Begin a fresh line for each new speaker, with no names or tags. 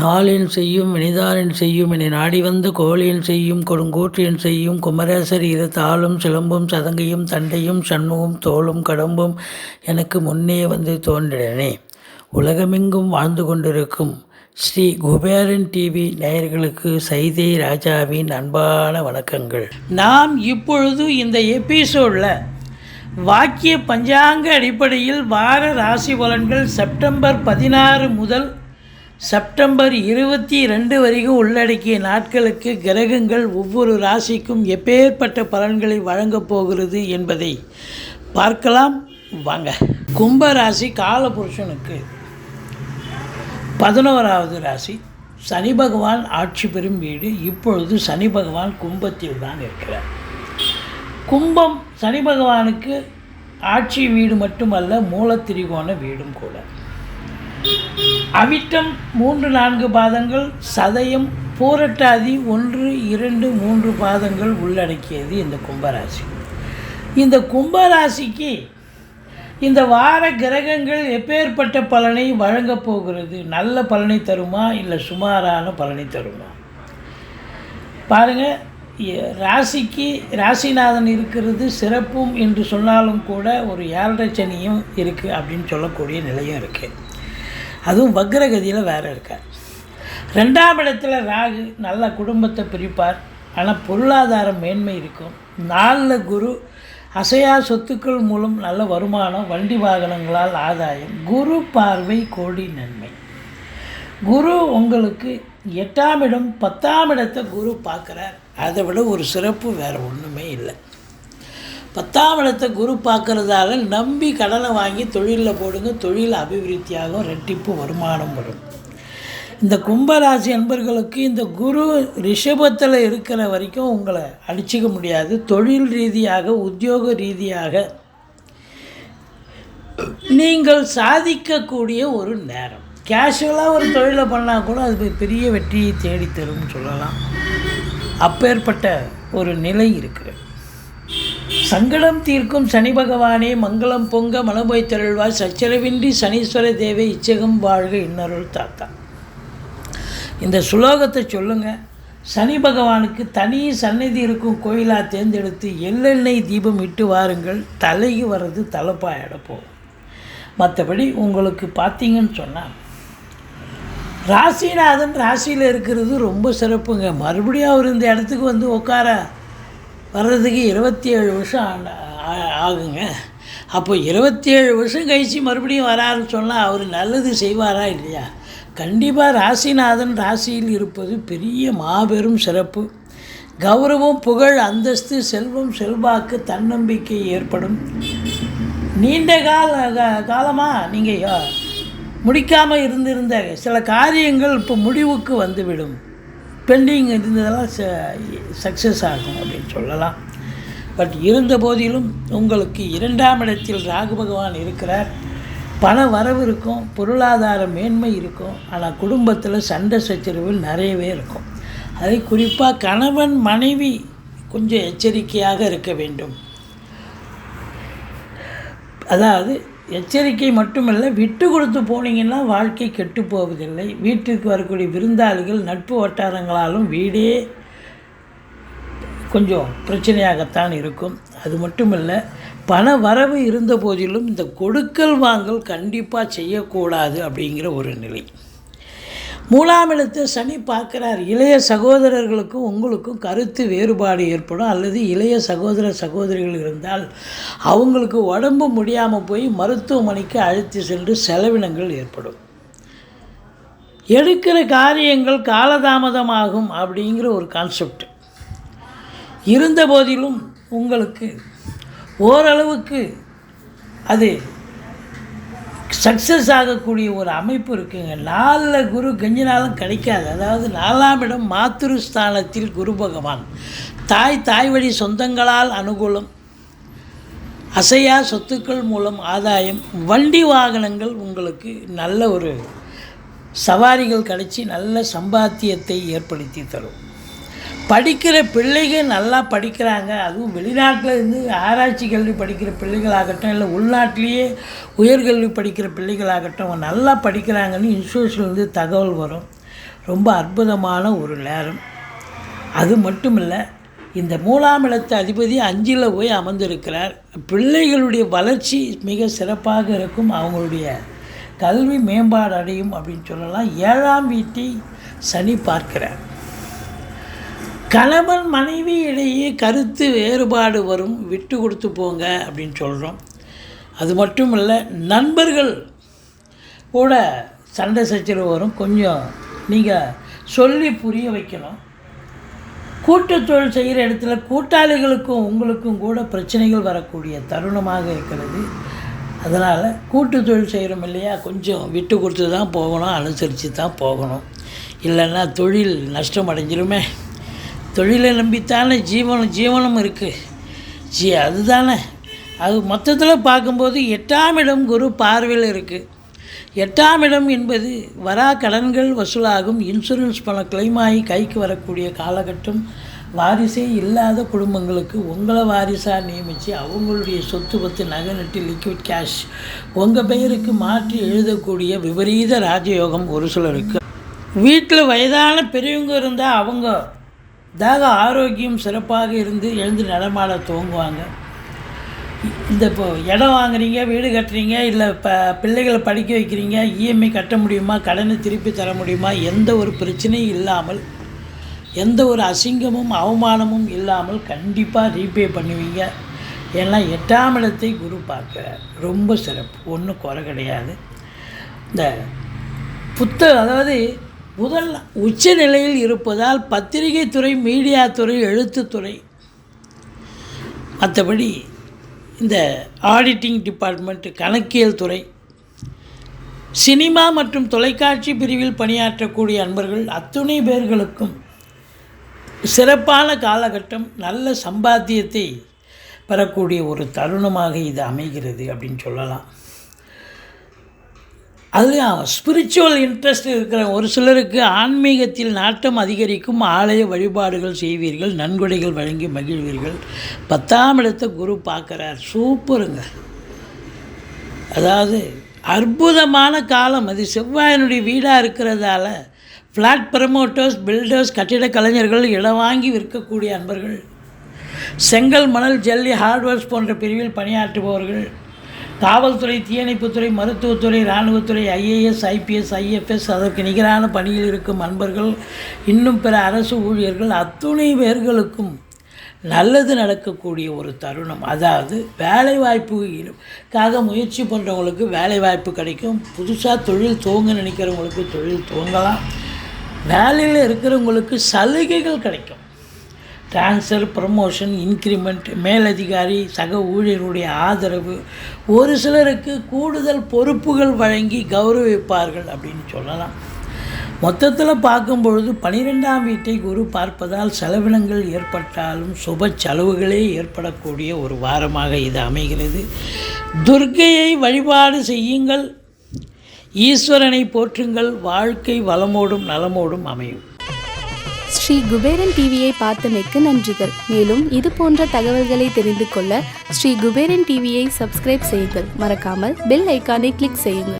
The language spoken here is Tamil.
நாளின் செய்யும் வினிதானின் செய்யும் என நாடி வந்த கோழியின் செய்யும் கொடுங்கூற்றியன் செய்யும் குமரேசர் இரு தாளும் சிலம்பும் சதங்கையும் தண்டையும் சண்முகம் தோளும் கடம்பும் எனக்கு முன்னே வந்து தோன்றினே. உலகமெங்கும் வாழ்ந்து கொண்டிருக்கும் ஸ்ரீ குபேரன் டிவி நேயர்களுக்கு சைதை ராஜாவின் அன்பான வணக்கங்கள். நாம் இப்பொழுது இந்த எபிசோடில் வாக்கிய பஞ்சாங்க அடிப்படையில் வார ராசி பலன்கள் செப்டம்பர் 16 முதல் செப்டம்பர் 22 வரைக்கும் உள்ளடக்கிய நாட்களுக்கு கிரகங்கள் ஒவ்வொரு ராசிக்கும் எப்பேற்பட்ட பலன்களை வழங்கப் போகிறது என்பதை பார்க்கலாம் வாங்க. கும்ப ராசி காலபுருஷனுக்கு 11வது ராசி. சனி பகவான் ஆட்சி பெறும் வீடு. இப்பொழுது சனி பகவான் கும்பத்தில் தான் இருக்கிறார். கும்பம் சனி பகவானுக்கு ஆட்சி வீடு மட்டுமல்ல, மூலத்திரிகோண வீடும் கூட. அவிட்டம் 3-4 பாதங்கள், சதயம், பூரட்டாதி 1-2-3 பாதங்கள் உள்ளடக்கியது இந்த கும்பராசி. இந்த கும்பராசிக்கு இந்த வார கிரகங்கள் எப்பேற்பட்ட பலனை வழங்கப் போகிறது? நல்ல பலனை தருமா இல்லை சுமாரான பலனை தருமா? பாருங்கள், ராசிக்கு ராசிநாதன் இருக்கிறது சிறப்பும் என்று சொன்னாலும் கூட ஒரு 7.5 சனியும் இருக்குது அப்படின்னு சொல்லக்கூடிய நிலையும் இருக்குது. அதுவும் வக்ரகதியில் வேறு இருக்கார். 2ஆம் இடத்துல ராகு நல்ல குடும்பத்தை பிரிப்பார், ஆனால் பொருளாதார மேன்மை இருக்கும். 4 குரு அசையா சொத்துக்கள் மூலம் நல்ல வருமானம், வண்டி வாகனங்களால் ஆதாயம். குரு பார்வை கோடி நன்மை. குரு உங்களுக்கு 8ஆம் இடம் 10ஆம் இடத்தை குரு பார்க்குறார். அதை விட ஒரு சிறப்பு வேறு ஒன்றுமே இல்லை. 10ஆம் இடத்தை குரு பார்க்குறதால நம்பி கடனை வாங்கி தொழிலில் போடுங்க, தொழில் அபிவிருத்தியாகும், ரெட்டிப்பு வருமானம் வரும். இந்த கும்பராசி அன்பர்களுக்கு இந்த குரு ரிஷபத்தில் இருக்கிற வரைக்கும் உங்களை அடிச்சிக்க முடியாது. தொழில் ரீதியாக, உத்தியோக ரீதியாக நீங்கள் சாதிக்கக்கூடிய ஒரு நேரம். கேஷுவலாக ஒரு தொழிலை பண்ணால் கூட அது பெரிய வெற்றியை தேடித்தரும்னு சொல்லலாம். அப்பேற்பட்ட ஒரு நிலை இருக்கிறது. சங்கடம் தீர்க்கும் சனி பகவானே மங்களம் பொங்க மனபோய் தருள்வாய், சச்சரவின்றி சனீஸ்வர தேவை இச்சகம் வாழ்க இன்னருள் தாத்தா. இந்த சுலோகத்தை சொல்லுங்கள். சனி பகவானுக்கு தனி சந்நிதி இருக்கும் கோயிலாக தேர்ந்தெடுத்து எள்ளெண்ணெய் தீபம் இட்டு வாருங்கள். தலைக்கு வர்றது தலைப்பாயிட போகும். மற்றபடி உங்களுக்கு பார்த்தீங்கன்னு சொன்னால் ராசிநாதன் ராசியில் இருக்கிறது ரொம்ப சிறப்புங்க. மறுபடியும் அவர் இந்த இடத்துக்கு வந்து உட்கார வர்றதுக்கு 27 வருஷம் ஆகுங்க. அப்போ 27 வருஷம் கழிச்சு மறுபடியும் வராருன்னு சொன்னால் அவர் நல்லது செய்வாரா இல்லையா? கண்டிப்பாக ராசிநாதன் ராசியில் இருப்பது பெரிய மாபெரும் சிறப்பு. கௌரவம், புகழ், அந்தஸ்து, செல்வம், செல்வாக்கு, தன்னம்பிக்கை ஏற்படும். நீண்ட காலமாக நீங்கள் முடிக்காமல் இருந்திருந்த சில காரியங்கள் இப்போ முடிவுக்கு வந்துவிடும். பெண்டிங் இருந்ததெல்லாம் சக்ஸஸ் ஆகும் அப்படின்னு சொல்லலாம். பட் இருந்த போதிலும் உங்களுக்கு 2ஆம் இடத்தில் ராகு பகவான் இருக்கிறார். பண வரவு இருக்கும், பொருளாதார மேன்மை இருக்கும். ஆனால் குடும்பத்தில் சண்டை சச்சரவு நிறையவே இருக்கும். அதை குறிப்பாக கணவன் மனைவி கொஞ்சம் எச்சரிக்கையாக இருக்க வேண்டும். அதாவது எச்சரிக்கை மட்டுமல்ல, விட்டு கொடுத்து போனீங்கன்னா வாழ்க்கை கெட்டு போவதில்லை. வீட்டிற்கு வரக்கூடிய விருந்தாளிகள் நட்பு வட்டாரங்களாலும் வீடே கொஞ்சம் பிரச்சனையாகத்தான் இருக்கும். அது மட்டுமல்ல, பண வரவு இருந்த போதிலும் இந்த கொடுக்கல் வாங்கல் கண்டிப்பாக செய்யக்கூடாது அப்படிங்கிற ஒரு நிலை. 3ஆம் இடத்தை சனி பார்க்குறார். இளைய சகோதரர்களுக்கும் உங்களுக்கும் கருத்து வேறுபாடு ஏற்படும். அல்லது இளைய சகோதரிகள் இருந்தால் அவங்களுக்கு உடம்பு முடியாமல் போய் மருத்துவமனைக்கு அழைத்து சென்று செலவினங்கள் ஏற்படும். எடுக்கிற காரியங்கள் காலதாமதமாகும் அப்படிங்கிற ஒரு கான்செப்ட் இருந்த போதிலும் உங்களுக்கு ஓரளவுக்கு அது சக்ஸஸ் ஆகக்கூடிய ஒரு அமைப்பு இருக்குங்க. 4 குரு கெஞ்சினாலும் கிடைக்காது. அதாவது 4ஆம் இடம் மாத்ருஸ்தானத்தில் குரு பகவான். தாய் வழி சொந்தங்களால் அனுகூலம், அசையா சொத்துக்கள் மூலம் ஆதாயம், வண்டி வாகனங்கள் உங்களுக்கு நல்ல ஒரு சவாரிகள் கிடைச்சி நல்ல சம்பாத்தியத்தை ஏற்படுத்தி தரும். படிக்கிற பிள்ளைகள் நல்லா படிக்கிறாங்க. அதுவும் வெளிநாட்டில் இருந்து ஆராய்ச்சி கல்வி படிக்கிற பிள்ளைகளாகட்டும், இல்லை உள்நாட்டிலேயே உயர்கல்வி படிக்கிற பிள்ளைகளாகட்டும், அவங்க நல்லா படிக்கிறாங்கன்னு இன்ஸ்டியூஷன்லேருந்து தகவல் வரும். ரொம்ப அற்புதமான ஒரு நேரம். அது மட்டும் இல்லை, இந்த 3ஆம் இடத்து அதிபதி 5ல் போய் அமர்ந்திருக்கிறார். பிள்ளைகளுடைய வளர்ச்சி மிக சிறப்பாக இருக்கும். அவங்களுடைய கல்வி மேம்பாடு அடையும் அப்படின்னு சொல்லலாம். 7ஆம் வீட்டை சனி பார்க்கிறார். கணவன் மனைவி இடையே கருத்து வேறுபாடு வரும், விட்டு கொடுத்து போங்க அப்படின்னு சொல்கிறோம். அது மட்டும் இல்லை, நண்பர்கள் கூட சண்டை சச்சரவு வரும். கொஞ்சம் நீங்கள் சொல்லி புரிய வைக்கணும். கூட்டுத்தொழில் செய்கிற இடத்துல கூட்டாளிகளுக்கும் உங்களுக்கும் கூட பிரச்சனைகள் வரக்கூடிய தருணமாக இருக்கிறது. அதனால் கூட்டுத்தொழில் செய்கிறோம் இல்லையா, கொஞ்சம் விட்டு கொடுத்து தான் போகணும், அனுசரித்து தான் போகணும். இல்லைன்னா தொழில் நஷ்டம் அடைஞ்சிருமே. தொழிலை நம்பித்தானே ஜீவனம் இருக்குது. அதுதானே. அது மொத்தத்தில் பார்க்கும்போது 8ஆம் இடம் குரு பார்வையில் இருக்குது. 8ஆம் இடம் என்பது வரா கடன்கள் வசூலாகும், இன்சூரன்ஸ் பணம் கிளைம் ஆகி கைக்கு வரக்கூடிய காலகட்டம். வாரிசே இல்லாத குடும்பங்களுக்கு உங்களை வாரிசாக நியமித்து அவங்களுடைய சொத்து பத்து நகை நட்டு லிக்விட் கேஷ் உங்கள் பெயருக்கு மாற்றி எழுதக்கூடிய விபரீத ராஜயோகம் ஒரு சிலருக்கு. வீட்டில் வயதான பெரியவங்க இருந்தால் அவங்க தாக ஆரோக்கியம் சிறப்பாக இருந்து எழுந்து நடமாட துவங்குவாங்க. இந்த இப்போ இடம் வாங்குறீங்க, வீடு கட்டுறீங்க, இல்லை பிள்ளைகளை படிக்க வைக்கிறீங்க, இஎம்ஐ கட்ட முடியுமா, கடனை திருப்பி தர முடியுமா, எந்த ஒரு பிரச்சனையும் இல்லாமல், எந்த ஒரு அசிங்கமும் அவமானமும் இல்லாமல் கண்டிப்பாக ரீபே பண்ணுவீங்க. ஏன்னா 8ஆம் இடத்தை குரு பார்க்கிறார். ரொம்ப சிறப்பு, ஒன்றும் குறை கிடையாது. இந்த அதாவது முதல் உச்ச நிலையில் இருப்பதால் பத்திரிகை துறை, மீடியா துறை, எழுத்துத்துறை, மற்றபடி இந்த ஆடிட்டிங் டிபார்ட்மெண்ட், கணக்கியல் துறை, சினிமா மற்றும் தொலைக்காட்சி பிரிவில் பணியாற்றக்கூடிய அன்பர்கள் அத்துணை பேர்களுக்கும் சிறப்பான காலகட்டம். நல்ல சம்பாத்தியத்தை பெறக்கூடிய ஒரு தருணமாக இது அமைகிறது அப்படின்னு சொல்லலாம். அதுலேயும் ஸ்பிரிச்சுவல் இன்ட்ரெஸ்ட் இருக்கிற ஒரு சிலருக்கு ஆன்மீகத்தில் நாட்டம் அதிகரிக்கும். ஆலய வழிபாடுகள் செய்வீர்கள், நன்கொடைகள் வழங்கி மகிழ்வீர்கள். 10ஆம் இடத்தை குரு பார்க்குறார். சூப்பருங்க. அதாவது அற்புதமான காலம் அது. செவ்வாயினுடைய வீடாக இருக்கிறதால ஃப்ளாட் ப்ரமோட்டர்ஸ், பில்டர்ஸ், கட்டிட கலைஞர்கள், இடம் வாங்கி விற்கக்கூடிய அன்பர்கள், செங்கல், மணல், ஜல்லி, ஹார்ட்வேர்ஸ் போன்ற பிரிவில் பணியாற்றுபவர்கள், காவல்துறை, தீயணைப்புத்துறை, மருத்துவத்துறை, இராணுவத்துறை, ஐஏஎஸ், ஐபிஎஸ், ஐஎஃப்எஸ், அதற்கு நிகரான பணியில் இருக்கும் அன்பர்கள், இன்னும் பிற அரசு ஊழியர்கள் அத்துணை பேர்களுக்கும் நல்லது நடக்கக்கூடிய ஒரு தருணம். அதாவது வேலைவாய்ப்புக்காக முயற்சி பண்ணுறவங்களுக்கு வேலைவாய்ப்பு கிடைக்கும். புதுசாக தொழில் துவங்க நினைக்கிறவங்களுக்கு தொழில் துவங்கலாம். வேலையில் இருக்கிறவங்களுக்கு சலுகைகள் கிடைக்கும். ட்ரான்ஸ்ஃபர், ப்ரமோஷன், இன்க்ரிமெண்ட், மேலதிகாரி, சக ஊழியருடைய ஆதரவு, ஒரு சிலருக்கு கூடுதல் பொறுப்புகள் வழங்கி கௌரவிப்பார்கள் அப்படின்னு சொல்லலாம். மொத்தத்தில் பார்க்கும்பொழுது 12ஆம் வீட்டை குரு பார்ப்பதால் செலவினங்கள் ஏற்பட்டாலும் சுப செலவுகளே ஏற்படக்கூடிய ஒரு வாரமாக இது அமைகிறது. துர்க்கையை வழிபாடு செய்யுங்கள், ஈஸ்வரனை போற்றுங்கள், வாழ்க்கை வளமோடும் நலமோடும் அமையும்.
ஸ்ரீ குபேரன் டிவியை பார்த்தமைக்கு நன்றிகள். மேலும் இது போன்ற தகவல்களை தெரிந்து கொள்ள ஸ்ரீ குபேரன் டிவியை சப்ஸ்கிரைப் செய்யுங்கள். மறக்காமல் பெல் ஐக்கானை கிளிக் செய்யுங்கள்.